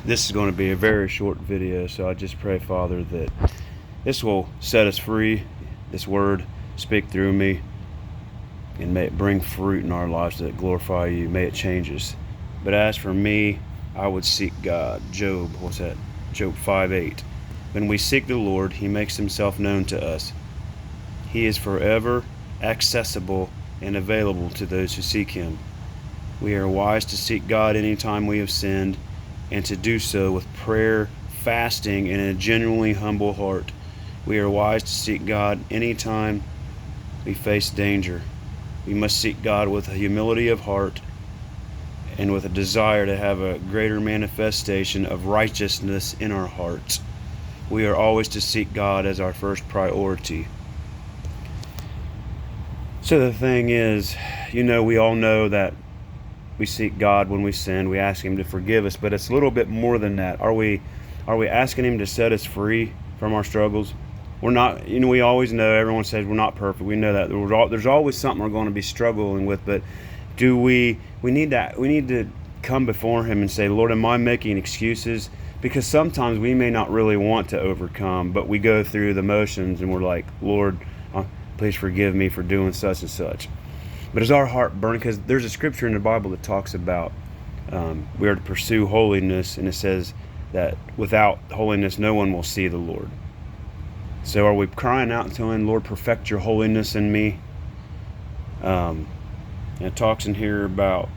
This is going to be a very short video, so I just pray, Father, that this will set us free. This word speak through me, and may it bring fruit in our lives that glorify you. May it change us. But as for me, I would seek God. Job, what's that? Job 5:8. When we seek the Lord, he makes himself known to us. He is forever accessible and available to those who seek him. We are wise to seek God anytime we have sinned, and to do so with prayer, fasting, and a genuinely humble heart. We are wise to seek God anytime we face danger. We must seek God with a humility of heart and with a desire to have a greater manifestation of righteousness in our hearts. We are always to seek God as our first priority. So the thing is, we all know that we seek God when we sin. We ask him to forgive us, but it's a little bit more than that. Are we asking him to set us free from our struggles? We're not, we always know, everyone says we're not perfect. We know that there's always something we're going to be struggling with, but we need to come before him and say, Lord, am I making excuses? Because sometimes we may not really want to overcome, but we go through the motions and we're like, Lord, please forgive me for doing such and such. But is our heart burning? Because there's a scripture in the Bible that talks about we are to pursue holiness, and it says that without holiness no one will see the Lord. So are we crying out to him, Lord, perfect your holiness in me? And it talks in here about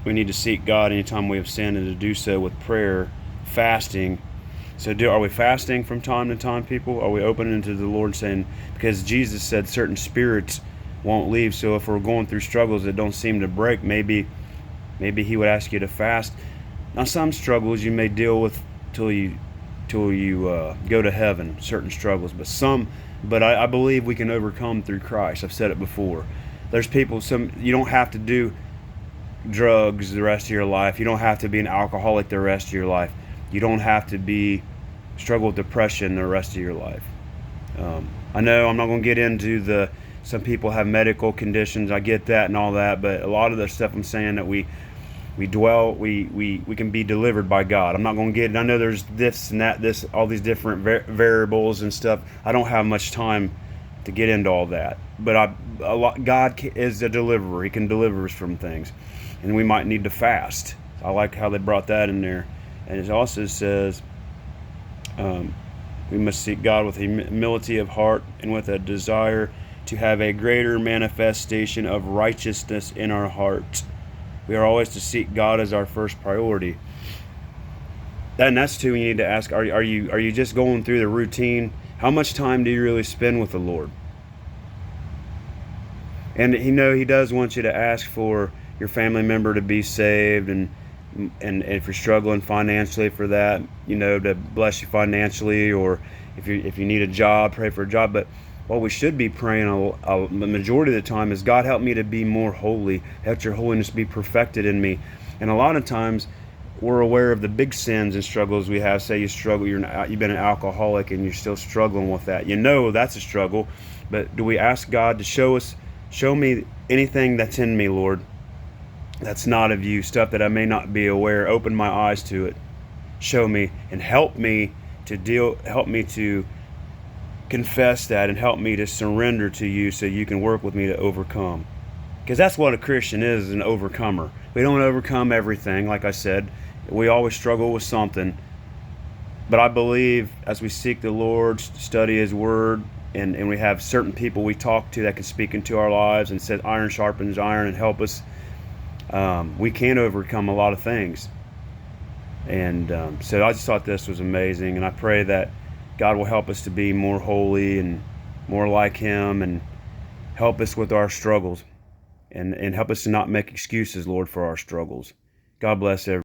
we need to seek God anytime we have sinned, and to do so with prayer, fasting. So are we fasting from time to time, people? Are we opening to the Lord, saying, because Jesus said certain spirits won't leave, so if we're going through struggles that don't seem to break, maybe he would ask you to fast. Now some struggles you may deal with till you go to heaven, certain struggles, but I believe we can overcome through Christ. I've said it before. There's people, you don't have to do drugs the rest of your life. You don't have to be an alcoholic the rest of your life. You don't have to struggle with depression the rest of your life. I know I'm not going to get into some people have medical conditions. I get that and all that, but a lot of the stuff I'm saying that we can be delivered by God. I'm not going to get it. I know there's this and that, all these different variables and stuff. I don't have much time to get into all that, but God is a deliverer. He can deliver us from things, and we might need to fast. I like how they brought that in there. And it also says we must seek God with humility of heart and with a desire to have a greater manifestation of righteousness in our hearts. We are always to seek God as our first priority. And that's too, we need to ask, are you just going through the routine? How much time do you really spend with the Lord? And he does want you to ask for your family member to be saved, and if you're struggling financially for that, to bless you financially, or if you need a job, pray for a job. But what we should be praying the majority of the time is, God, help me to be more holy. Let your holiness be perfected in me. And a lot of times we're aware of the big sins and struggles we have. Say you struggle, you've been an alcoholic and you're still struggling with that. That's a struggle. But do we ask God to show me anything that's in me, Lord, that's not of you, stuff that I may not be aware. Open my eyes to it. Show me and help me to confess that, and help me to surrender to you so you can work with me to overcome. Because that's what a Christian is, an overcomer. We don't overcome everything, like I said. We always struggle with something. But I believe as we seek the Lord, study his word, and we have certain people we talk to that can speak into our lives and said iron sharpens iron and help us, we can overcome a lot of things. And so I just thought this was amazing, and I pray that God will help us to be more holy and more like him, and help us with our struggles, and help us to not make excuses, Lord, for our struggles. God bless everyone.